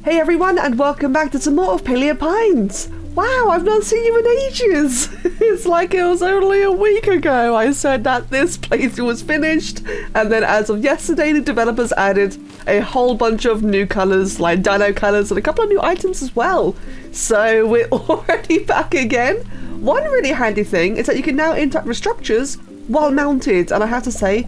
Hey everyone, and welcome back to some more of Paleo Pines. Wow, I've not seen you in ages. It's like it was only a week ago I said that this playthrough was finished, and then as of yesterday the developers added a whole bunch of new colours, like dino colours, and a couple of new items as well. So we're already back again. One really handy thing is that you can now interact with structures while mounted, and I have to say,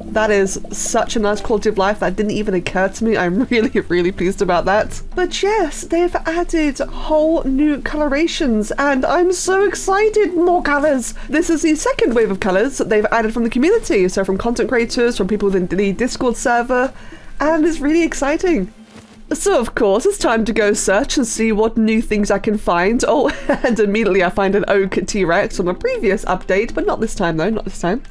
that is such a nice quality of life that didn't even occur to me. I'm really pleased about that. But yes, they've added whole new colorations and I'm so excited. More colors. This is the second wave of colors that they've added from the community. So from content creators, from people within the Discord server, and it's really exciting. So of course, it's time to go search and see what new things I can find. Oh, and immediately I find an oak T-Rex from a previous update, but not this time though, not this time.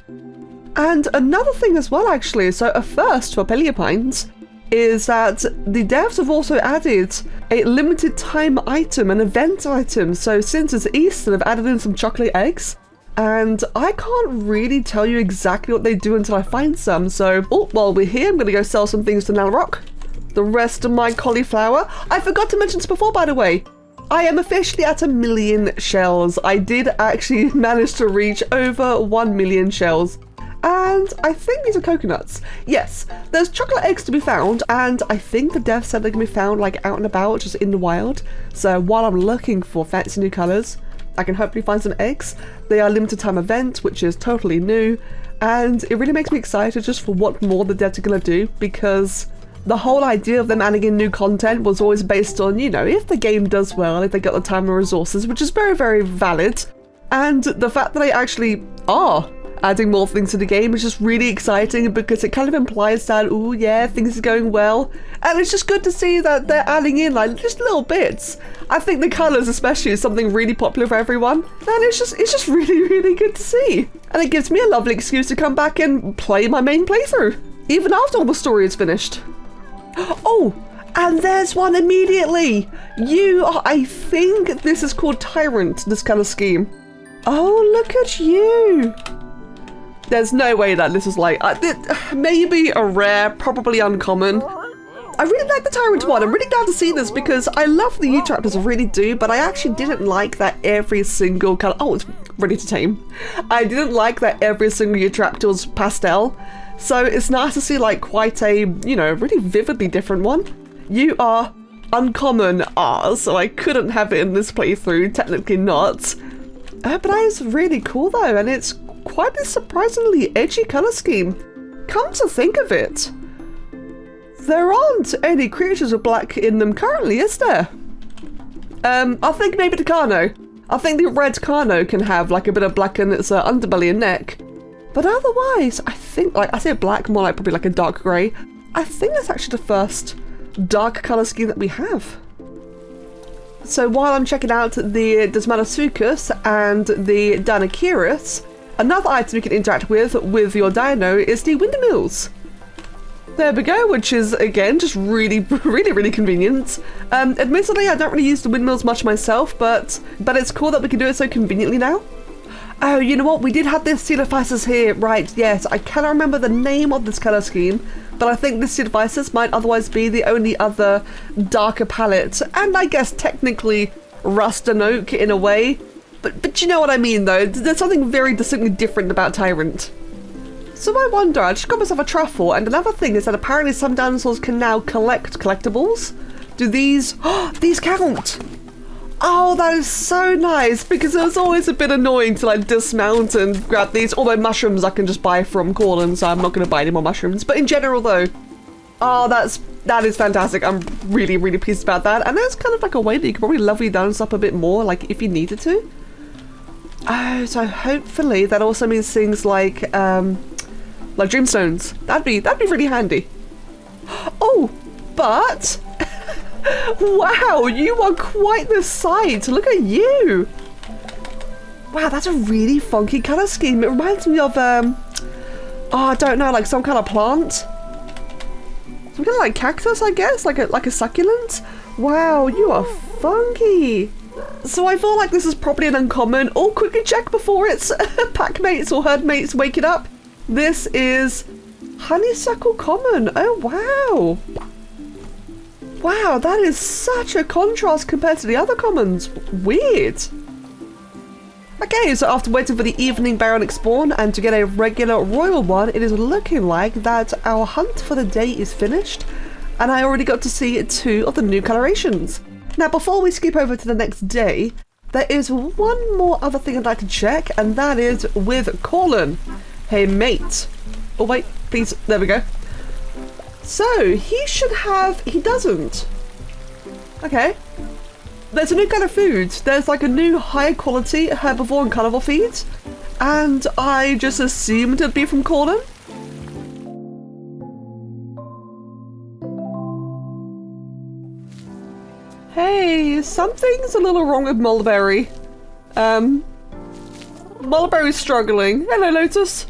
And another thing as well, actually, so a first for Paleo Pines is that the devs have also added a limited time item, an event item. So since it's Easter, they've added in some chocolate eggs. And I can't really tell you exactly what they do until I find some. So, while we're here, I'm going to go sell some things to Nalrock. The rest of my cauliflower. I forgot to mention this before, by the way. I am officially at 1 million shells. I did actually manage to reach over 1 million shells. And I think these are coconuts. Yes, there's chocolate eggs to be found, and I think the dev said they can be found like out and about, just in the wild. So while I'm looking for fancy new colours, I can hopefully find some eggs. They are limited time event, which is totally new, and it really makes me excited just for what more the devs are going to do, because the whole idea of them adding in new content was always based on, you know, if the game does well, if they got the time and resources, which is very valid. And the fact that they actually are adding more things to the game is just really exciting, because it kind of implies that, oh yeah, things are going well, and it's just good to see that they're adding in like just little bits. I think the colours especially is something really popular for everyone, and it's just really good to see, and it gives me a lovely excuse to come back and play my main playthrough even after all the story is finished. Oh, and there's one immediately. I think this is called Tyrant, this kind of scheme. Oh, look at you. There's no way that this is like, maybe a rare, probably uncommon. I really like the Tyrant one. I'm really glad to see this because I love the Eutraptors, I really do, but I actually didn't like that every single color, oh, it's ready to tame. I didn't like that every single Eutraptor was pastel. So it's nice to see like quite a, you know, really vividly different one. You are uncommon, so I couldn't have it in this playthrough, technically not. But that is really cool though, and it's quite a surprisingly edgy colour scheme. Come to think of it, there aren't any creatures with black in them currently, is there? I think maybe the Carno. I think the red Carno can have like a bit of black in its underbelly and neck. But otherwise, I think, like, I say black, more like probably like a dark grey. I think that's actually the first dark colour scheme that we have. So while I'm checking out the Desmanosuchus and the Dinosaurs, another item you can interact with your dino is the windmills. There we go, which is again just really convenient. Admittedly, I don't really use the windmills much myself, but it's cool that we can do it so conveniently now. Oh, you know what? We did have this Coelophysis here, right? Yes, I cannot remember the name of this color scheme, but I think this Coelophysis might otherwise be the only other darker palette, and I guess technically rust and oak in a way. But you know what I mean though, there's something very distinctly different about Tyrant. So I wonder, I just got myself a truffle, and another thing is that apparently some dinosaurs can now collect collectibles. Do these, these count? Oh, that is so nice, because it was always a bit annoying to like dismount and grab these, although mushrooms I can just buy from Corlin, so I'm not going to buy any more mushrooms. But in general though, oh, that is fantastic. I'm really pleased about that, and that's kind of like a way that you can probably level your dinosaurs up a bit more, like if you needed to. Oh, so hopefully that also means things like dreamstones. That'd be really handy. Oh, but wow, you are quite the sight. Look at you. Wow, that's a really funky color scheme. It reminds me of oh, I don't know, like some kind of plant. Some kind of like cactus, I guess, like a succulent. Wow, you are funky. So I feel like this is probably an uncommon. Oh, quickly check before its pack mates or herd mates wake it up. This is honeysuckle common. Oh wow. Wow, that is such a contrast compared to the other commons. Weird. Okay, so after waiting for the evening baronic spawn and to get a regular royal one, it is looking like that our hunt for the day is finished, and I already got to see 2 of the new colorations. Now, before we skip over to the next day, there is one more other thing I'd like to check, and that is with Colin. Hey, mate. Oh, wait, please. There we go. So, he should have... He doesn't. Okay. There's a new kind of food. There's like a new high quality herbivore and carnivore feed. And I just assumed it'd be from Colin. Hey, something's a little wrong with Mulberry. Mulberry's struggling. Hello, Lotus.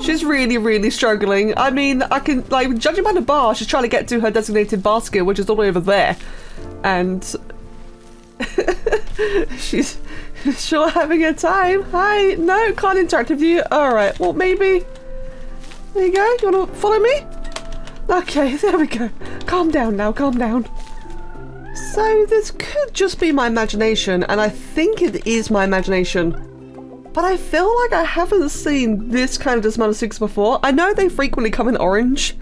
She's really struggling. I mean, I can, like, judging by the bar, she's trying to get to her designated basket, which is all the way over there. And she's sure having a time. Hi, no, can't interact with you. Alright, well, maybe. There you go. You wanna follow me? Okay, there we go. Calm down now, calm down. So this could just be my imagination, and I think it is my imagination. But I feel like I haven't seen this kind of Dismantle before. I know they frequently come in orange.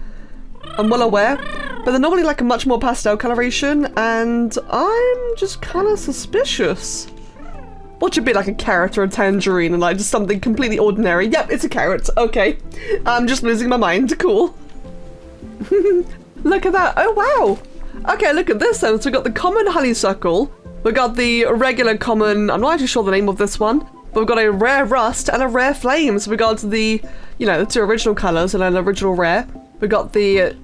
I'm well aware. But they're normally like a much more pastel coloration, and I'm just kind of suspicious. What should be like a carrot or a tangerine and like just something completely ordinary? Yep, it's a carrot. Okay. I'm just losing my mind. Cool. Look at that. Oh, wow. Okay, look at this then. So we've got the common honeysuckle. We've got the regular common, I'm not actually sure the name of this one. But we've got a rare rust and a rare flame. So we got the, you know, the 2 original colours and an original rare. We got the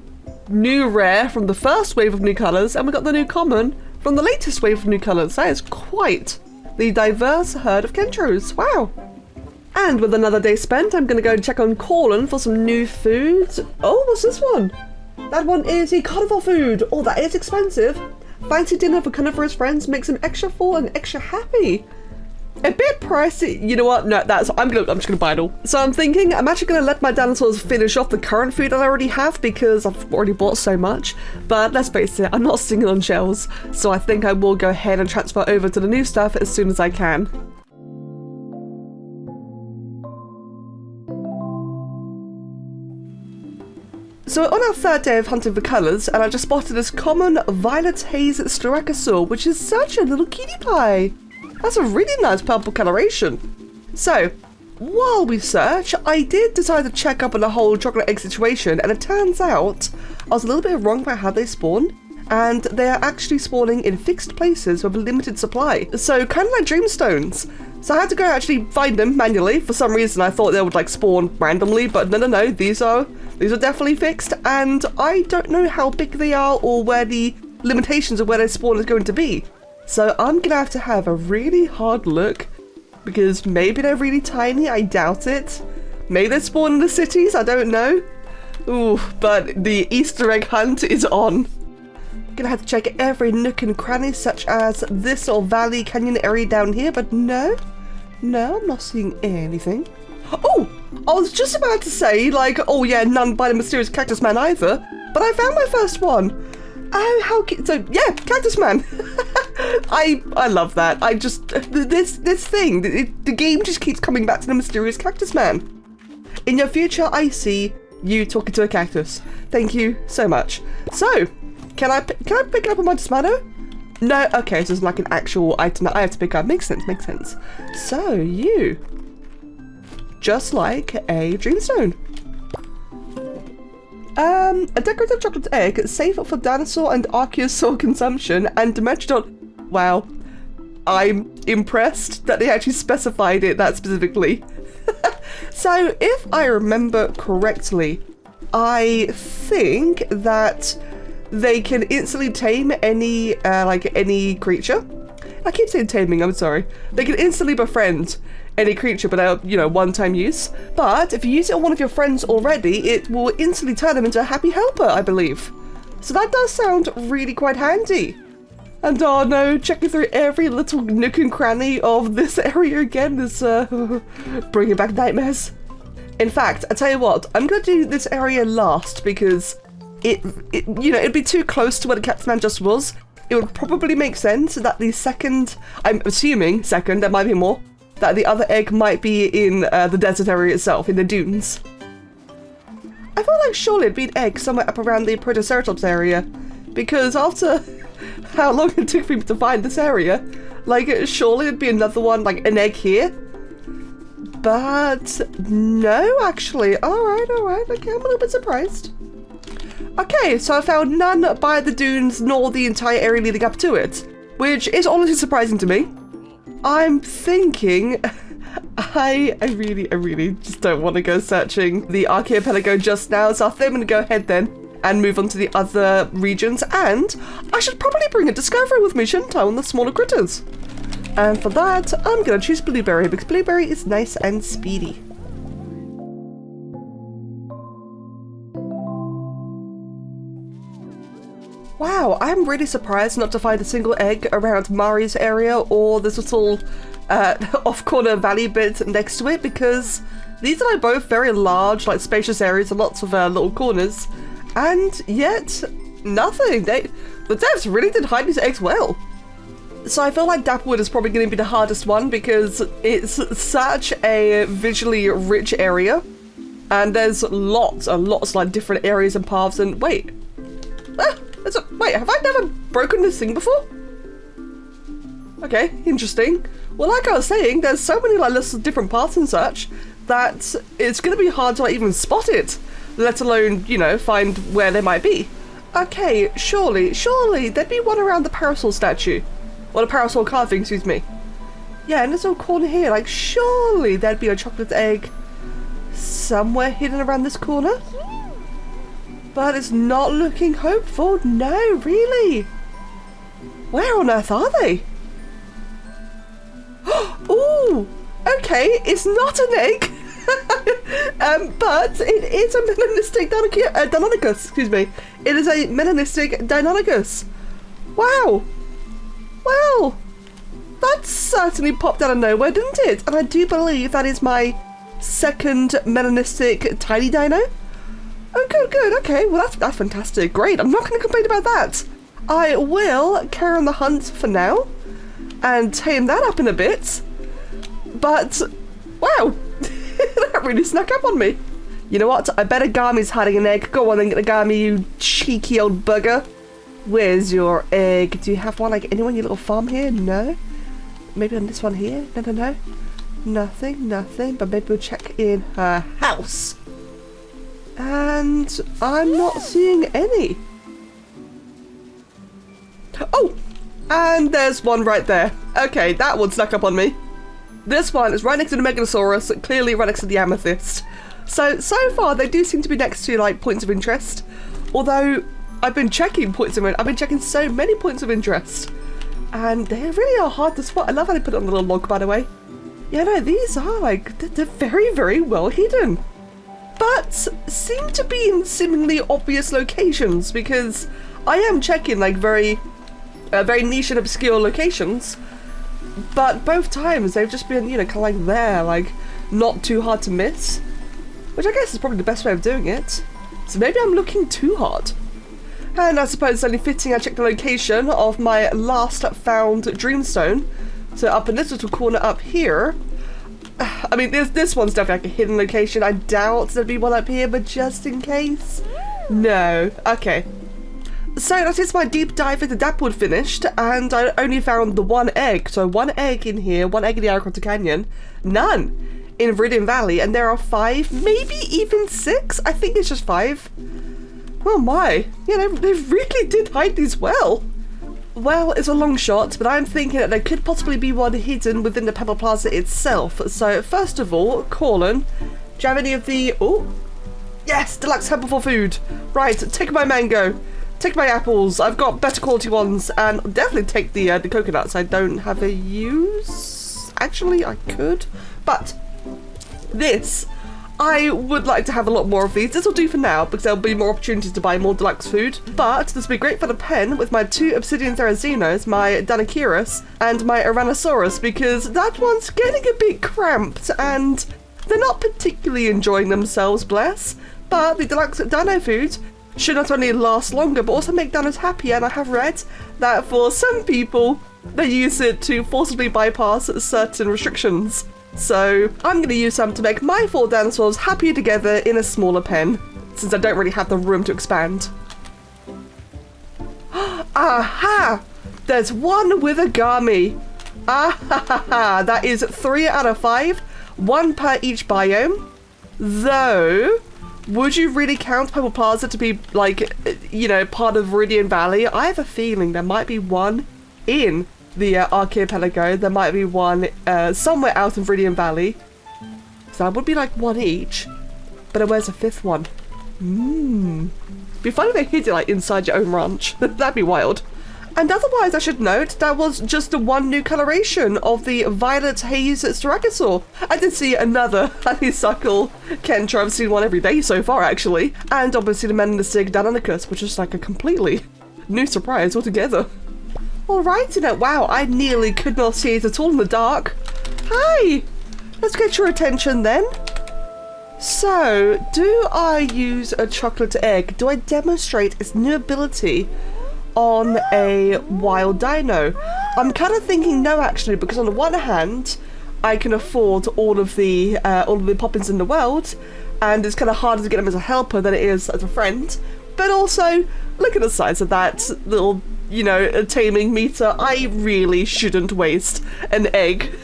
new rare from the first wave of new colours, and we got the new common from the latest wave of new colours. That is quite the diverse herd of Kentros. Wow. And with another day spent, I'm going to go check on Colin for some new foods. Oh, what's this one? That one is the carnivore food. Oh, that is expensive. Fancy dinner for carnivorous friends makes him extra full and extra happy. A bit pricey. You know what? No, I'm just gonna buy it all. So I'm thinking I'm actually gonna let my dinosaurs finish off the current food that I already have because I've already bought so much. But let's face it, I'm not singing on shelves, so I think I will go ahead and transfer over to the new stuff as soon as I can. So on our 3rd day of hunting for colours, and I just spotted this common violet haze styracosaur, which is such a little cutie pie. That's a really nice purple coloration. So, while we search, I did decide to check up on the whole chocolate egg situation, and it turns out I was a little bit wrong about how they spawn, and they are actually spawning in fixed places with a limited supply. So, kind of like dreamstones. So I had to go actually find them manually. For some reason, I thought they would like spawn randomly, but no, these are definitely fixed, and I don't know how big they are or where the limitations of where they spawn is going to be. So I'm gonna have a really hard look, because maybe they're really tiny, I doubt it. Maybe they spawn in the cities, I don't know. Ooh, but the Easter egg hunt is on. Gonna have to check every nook and cranny, such as this or valley canyon area down here, but no, I'm not seeing anything. Oh, I was just about to say, like, oh yeah, none by the mysterious cactus man either, but I found my first one. Oh, how cute. So yeah, Cactus Man. I love that. I just, this thing, the game just keeps coming back to the mysterious Cactus Man. In your future, I see you talking to a cactus. Thank you so much. So, can I pick it up on my Desmado? No, okay, so it's like an actual item that I have to pick up. Makes sense. So, you. Just like a dreamstone. A decorative chocolate egg, safe for dinosaur and archosaur consumption, and dimensional. Wow. I'm impressed that they actually specified it that specifically. So, if I remember correctly, I think that they can instantly tame any, any creature. I keep saying taming, I'm sorry. They can instantly befriend any creature without, one-time use. But if you use it on one of your friends already, it will instantly turn them into a happy helper, I believe. So that does sound really quite handy. And oh no, checking through every little nook and cranny of this area again is bringing back nightmares. In fact, I tell you what, I'm going to do this area last because you know, it'd be too close to where the Captain just was. It would probably make sense that the second, I'm assuming second, there might be more, that the other egg might be in the desert area itself, in the dunes. I feel like surely it'd be an egg somewhere up around the Protoceratops area, because after how long it took me to find this area, like surely it'd be another one, like an egg here. But no, actually. Alright, okay, I'm a little bit surprised. Okay, so I found none by the dunes nor the entire area leading up to it, which is honestly surprising to me. I'm thinking I really just don't want to go searching the archipelago just now, so I think I'm going to go ahead then and move on to the other regions, and I should probably bring a discovery with me, shouldn't I, on the smaller critters? And for that, I'm going to choose Blueberry, because Blueberry is nice and speedy. Wow, I'm really surprised not to find a single egg around Mari's area or this little off-corner valley bit next to it, because these are like both very large, like spacious areas and lots of little corners, and yet nothing. The devs really did hide these eggs well. So I feel like Dapplewood is probably going to be the hardest one because it's such a visually rich area, and there's lots and lots of like different areas and paths. And wait, wait, have I never broken this thing before? Okay, interesting. Well, like I was saying, there's so many like lists of different paths and such that it's going to be hard to like even spot it, let alone, you know, find where they might be. Okay, surely there'd be one around the parasol statue. Or the parasol carving, excuse me. Yeah, and this little corner here, like surely there'd be a chocolate egg somewhere hidden around this corner. But it's not looking hopeful. No, really. Where on earth are they? Ooh, okay, it's not an egg. But it is a melanistic Deinonychus, excuse me. It is a melanistic Deinonychus. Wow. Well, that certainly popped out of nowhere, didn't it? And I do believe that is my second melanistic tiny dino. Oh, good, okay. Well, that's fantastic. Great, I'm not going to complain about that. I will carry on the hunt for now and tame that up in a bit. But, wow, that really snuck up on me. You know what? I bet Agami's hiding an egg. Go on then, Agami, you cheeky old bugger. Where's your egg? Do you have one like anyone in your little farm here? No? Maybe on this one here? No. Nothing. But maybe we'll check in her house. And I'm not seeing any. Oh! And there's one right there. Okay, that one snuck up on me. This one is right next to the Megalosaurus, clearly right next to the Amethyst. So far they do seem to be next to like points of interest. Although I've been checking points of interest. I've been checking so many points of interest. And they really are hard to spot. I love how they put it on the little log, by the way. Yeah, no, these are like, they're very, very well hidden. But seem to be in seemingly obvious locations, because I am checking like very niche and obscure locations. But both times they've just been, you know, kind of like there, like not too hard to miss. Which I guess is probably the best way of doing it. So maybe I'm looking too hard. And I suppose it's only fitting I check the location of my last found dreamstone. So up in this little corner up here. I mean, this one's definitely like a hidden location. I doubt there'd be one up here, but just in case. No. Okay. So that is my deep dive into Dapplewood finished, and I only found the one egg. So one egg in here, one egg in the Anaconda Canyon, none in Viridian Valley, and there are 5, maybe even 6. I think it's just 5. Oh my, yeah, they really did hide these well. Well, it's a long shot, but I'm thinking that there could possibly be one hidden within the Pebble Plaza itself. So first of all, Corlin, do you have any of the, oh, yes, deluxe herbal for food. Right, take my mango, take my apples. I've got better quality ones, and definitely take the coconuts. I don't have a use. Actually, I could, but this, I would like to have a lot more of these. This will do for now, because there'll be more opportunities to buy more deluxe food. But this will be great for the pen with my 2 Obsidian Therazinos, my Dinosaurs, and my Tyrannosaurus, because that one's getting a bit cramped, and they're not particularly enjoying themselves, bless. But the deluxe dino food should not only last longer, but also make dinos happier. And I have read that for some people, they use it to forcibly bypass certain restrictions. So I'm going to use some to make my 4 dinosaurs happier together in a smaller pen, since I don't really have the room to expand. Aha! There's one with a Gami. Ah, that is 3 out of 5, 1 per each biome. Though, would you really count Purple Plaza to be, like, you know, part of Viridian Valley? I have a feeling there might be one in the archipelago. There might be one somewhere out in Viridian Valley. So that would be like 1 each. But where's the 5th one? Be funny if they hid it like inside your own ranch. That'd be wild. And otherwise, I should note, that was just the 1 new coloration of the Violet Haze Styracosaur. I did see another honeysuckle Kentra. I've seen one every day so far, actually. And obviously the Menistic Deinonychus, which is like a completely new surprise altogether. Alright, you know, wow, I nearly could not see it at all in the dark. Hi! Let's get your attention then. So, do I use a chocolate egg? Do I demonstrate its new ability on a wild dino? I'm kind of thinking no, actually, because on the one hand, I can afford all of the poppins in the world, and it's kind of harder to get them as a helper than it is as a friend. But also, look at the size of that little, you know, taming meter. I really shouldn't waste an egg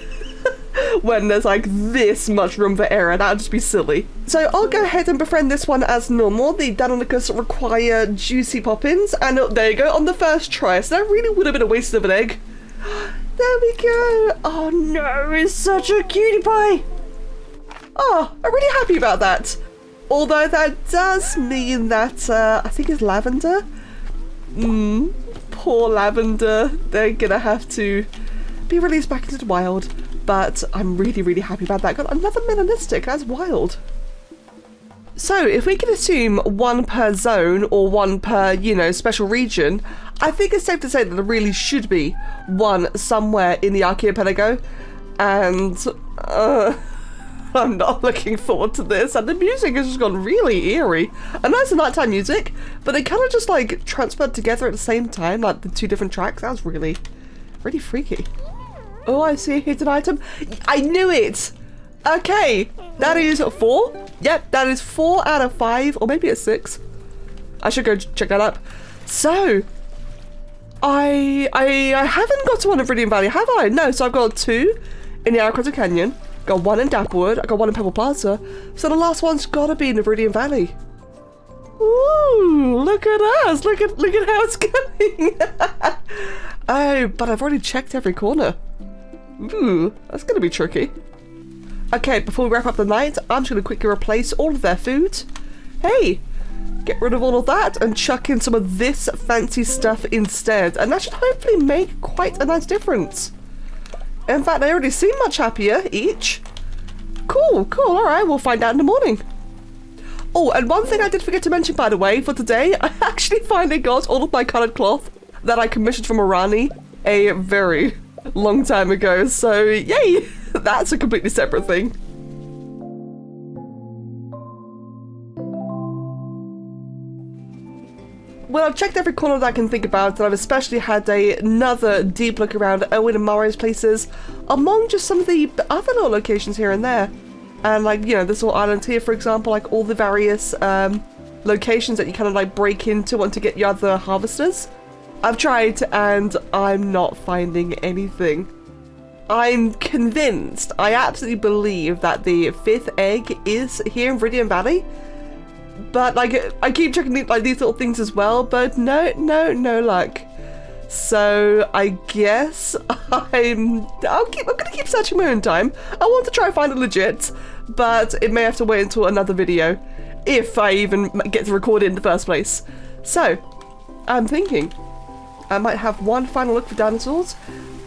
when there's like this much room for error. That would just be silly. So I'll go ahead and befriend this one as normal. The Deinonychus require juicy poppins, and there you go, on the first try. So that really would have been a waste of an egg. There we go. Oh no, it's such a cutie pie. Oh, I'm really happy about that. Although that does mean that I think it's Lavender. Poor Lavender. They're gonna have to be released back into the wild. But I'm really, really happy about that. Got another melanistic. That's wild. So if we can assume 1 per zone or 1 per, you know, special region, I think it's safe to say that there really should be 1 somewhere in the archipelago. And I'm not looking forward to this. And the music has just gone really eerie. I know it's a nighttime music, but they kind of just like transferred together at the same time, like the 2 different tracks. That was really, really freaky. Oh, I see a hidden item. I knew it! Okay, that is 4. Yep, that is 4 out of 5, or maybe it's 6. I should go check that up. So, I haven't got to one in Viridian Valley, have I? No, so I've got 2 in the Aracrota Canyon, got 1 in Dapplewood, I got 1 in Pebble Plaza, so the last one's gotta be in the Viridian Valley. Ooh, look at us! Look at how it's going! Oh, but I've already checked every corner. Ooh, that's gonna be tricky. Okay, before we wrap up the night, I'm just gonna quickly replace all of their food. Hey, get rid of all of that and chuck in some of this fancy stuff instead, and that should hopefully make quite a nice difference. In fact, they already seem much happier each. Cool, cool, alright, we'll find out in the morning. Oh, and one thing I did forget to mention, by the way, for today, I actually finally got all of my coloured cloth that I commissioned from Irani a very long time ago, so yay! That's a completely separate thing. Well, I've checked every corner that I can think about, and I've especially had another deep look around Owen and Mario's places, among just some of the other little locations here and there. And like, you know, this little island here, for example, like all the various locations that you kind of like break into want to get your other harvesters. I've tried and I'm not finding anything. I'm convinced, I absolutely believe that the 5th egg is here in Viridian Valley. But like, I keep checking these little things as well, but no luck. So I guess I'm gonna keep searching my own time. I want to try and find it legit, but it may have to wait until another video, if I even get to record it in the first place. So, I'm thinking I might have one final look for dinosaurs,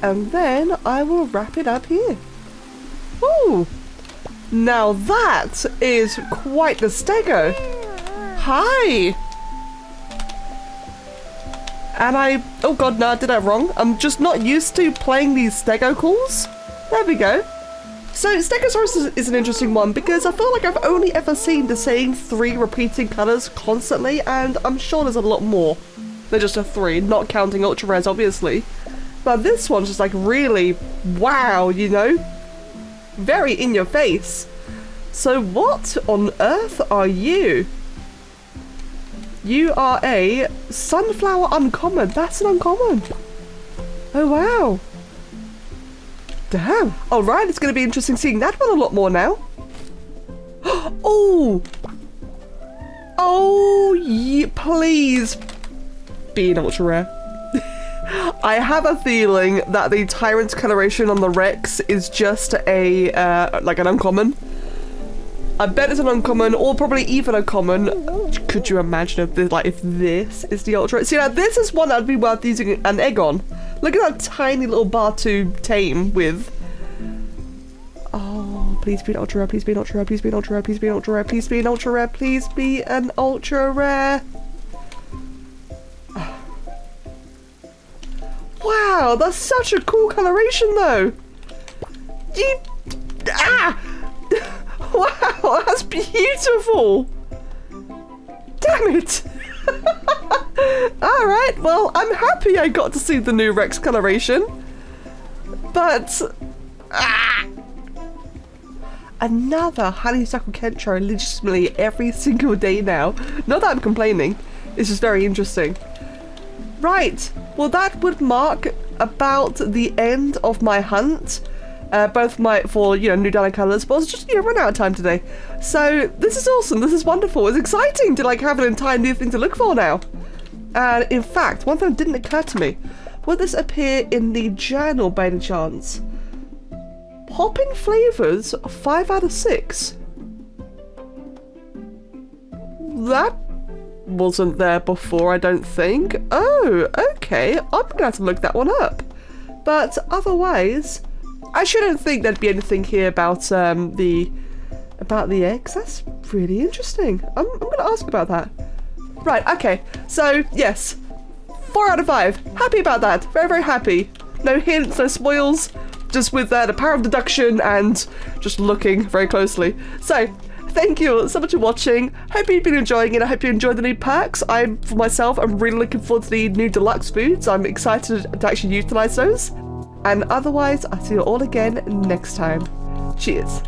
and then I will wrap it up here. Ooh! Now that is quite the stego. Hi! And oh god, no, I did that wrong. I'm just not used to playing these stego calls. There we go. So Stegosaurus is an interesting one because I feel like I've only ever seen the same 3 repeating colours constantly, and I'm sure there's a lot more than just a 3, not counting ultra rares obviously. But this one's just like really, wow, you know? Very in your face. So what on earth are you? You are a sunflower uncommon. That's an uncommon. Oh wow. Damn. Alright, it's going to be interesting seeing that one a lot more now. Oh! Oh, yeah, please be an ultra rare. I have a feeling that the Tyrant's coloration on the Rex is just a, like an uncommon. I bet it's an uncommon, or probably even a common. Could you imagine if this, like, if this is the ultra? See, now this is one that'd be worth using an egg on. Look at that tiny little bar to tame with. Oh, please be an ultra rare, please be an ultra rare, please be an ultra rare, please be an ultra rare, please be an ultra rare, please be an ultra rare. Wow, that's such a cool coloration though. Wow, that's beautiful. Damn it. Alright, well, I'm happy I got to see the new Rex coloration. But... Another honeysuckle Kentro legitimately every single day now. Not that I'm complaining. It's just very interesting. Right, well that would mark about the end of my hunt. Both for, you know, new dino colours, but I was just, you know, run out of time today. So this is awesome, this is wonderful. It's exciting to like have an entire new thing to look for now. And in fact, one thing didn't occur to me. Will this appear in the journal by any chance? Popping flavours, 5 out of 6. That wasn't there before, I don't think. Oh, okay. I'm gonna have to look that one up. But otherwise, I shouldn't think there'd be anything here about the eggs. That's really interesting. I'm gonna ask about that. Right, okay. So yes, 4 out of 5. Happy about that. Very, very happy. No hints, no spoils. Just with the power of deduction and just looking very closely. So, thank you so much for watching. Hope you've been enjoying it. I hope you enjoyed the new perks. For myself, I'm really looking forward to the new deluxe foods. I'm excited to actually utilize those. And otherwise, I'll see you all again next time. Cheers.